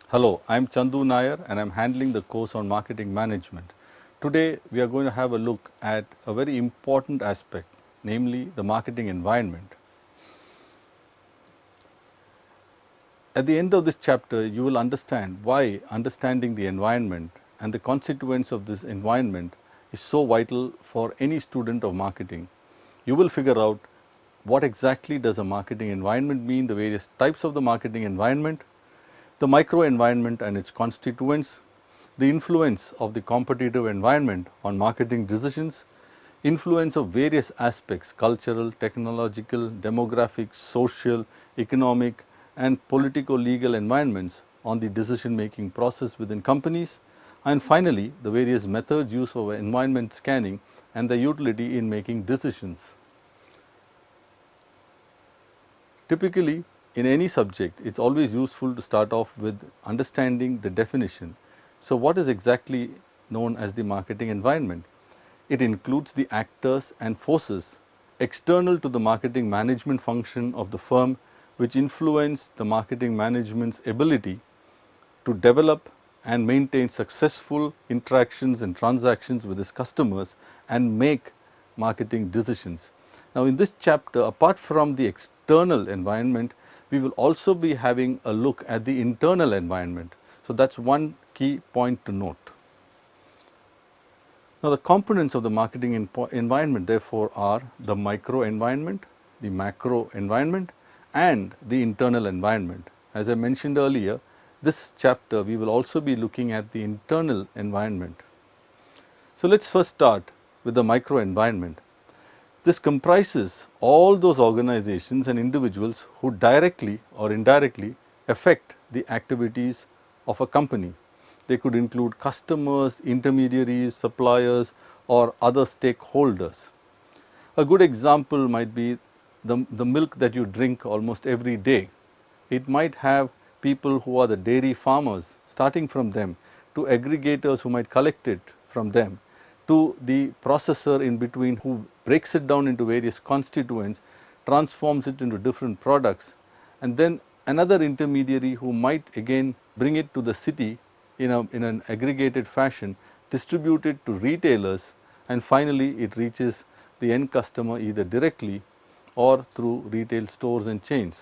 Hello, I am Chandu Nair and I am handling the course on marketing management. Today we are going to have a look at a very important aspect, namely the marketing environment. At the end of this chapter, you will understand why understanding the environment and the consequence of this environment is so vital for any student of marketing. You will figure out what exactly does a marketing environment mean, the various types of the marketing environment, the micro environment and its constituents, the influence of the competitive environment on marketing decisions, influence of various aspects, cultural, technological, demographic, social, economic and politico-legal environments on the decision-making process within companies, and finally the various methods used for environment scanning and their utility in making decisions. Typically, in any subject, it's always useful to start off with understanding the definition. So what is exactly known as the marketing environment? It includes the actors and forces external to the marketing management function of the firm which influence the marketing management's ability to develop and maintain successful interactions and transactions with its customers and make marketing decisions. Now, in this chapter, apart from the external environment, we will also be having a look at the internal environment. So that's one key point to note. Now, the components of the marketing environment therefore are the micro environment, the macro environment and the internal environment. As I mentioned earlier, this chapter we will also be looking at the internal environment. So let's first start with the micro environment. This comprises all those organizations and individuals who directly or indirectly affect the activities of a company. They could include customers, intermediaries, suppliers or other stakeholders. A good example might be the milk that you drink almost every day. It might have people who are the dairy farmers, starting from them, to aggregators who might collect it from them, to the processor in between who breaks it down into various constituents, transforms it into different products, and then another intermediary who might again bring it to the city in an aggregated fashion, distribute it to retailers, and finally it reaches the end customer either directly or through retail stores and chains.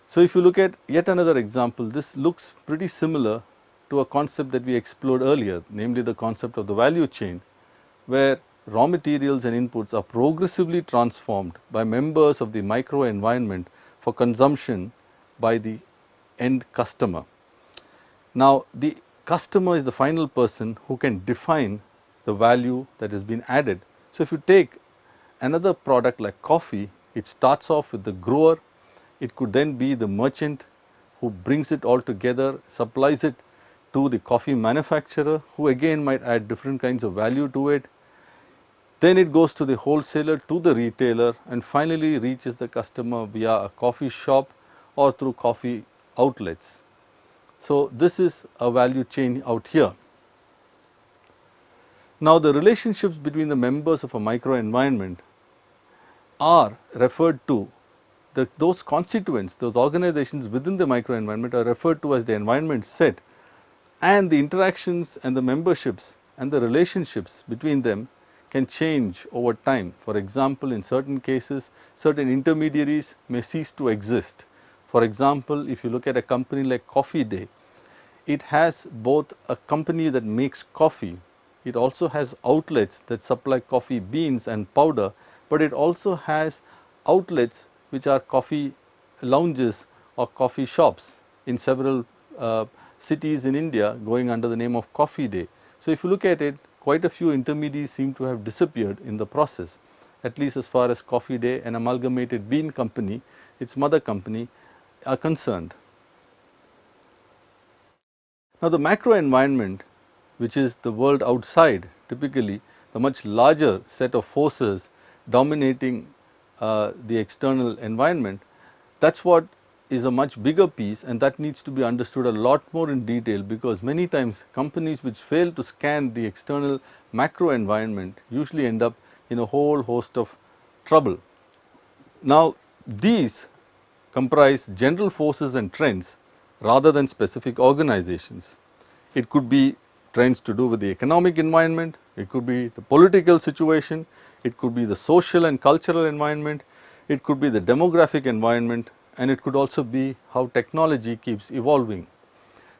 So if you look at yet another example, this looks pretty similar to a concept that we explored earlier, namely the concept of the value chain, where raw materials and inputs are progressively transformed by members of the micro environment for consumption by the end customer. Now, the customer is the final person who can define the value that has been added. So if you take another product like coffee, it starts off with the grower. It could then be the merchant who brings it all together, supplies it to the coffee manufacturer, who again might add different kinds of value to it. Then it goes to the wholesaler, to the retailer, and finally reaches the customer via a coffee shop or through coffee outlets. So this is a value chain out here. Now, the relationships between the members of a micro environment are referred to, those constituents, those organizations within the micro environment are referred to as the environment set, and the interactions and the memberships and the relationships between them can change over time. For example, in certain cases, certain intermediaries may cease to exist. For example, if you look at a company like Coffee Day, it has both a company that makes coffee, it also has outlets that supply coffee beans and powder, but it also has outlets which are coffee lounges or coffee shops in several cities in India going under the name of Coffee Day. So if you look at it, quite a few intermediaries seem to have disappeared in the process, at least as far as Coffee Day and Amalgamated Bean Company, its mother company, are concerned. Now, the macro environment, which is the world outside, typically the much larger set of forces dominating the external environment, that's what is a much bigger piece, and that needs to be understood a lot more in detail, because many times companies which fail to scan the external macro environment usually end up in a whole host of trouble. Now, these comprise general forces and trends rather than specific organizations. It could be trends to do with the economic environment, it could be the political situation, it could be the social and cultural environment, it could be the demographic environment, and it could also be how technology keeps evolving.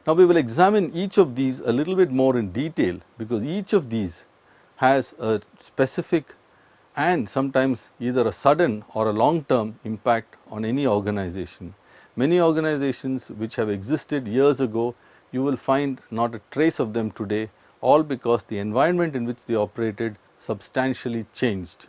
Now, we will examine each of these a little bit more in detail, because each of these has a specific and sometimes either a sudden or a long term impact on any organization. Many organizations which have existed years ago, you will find not a trace of them today, all because the environment in which they operated substantially changed.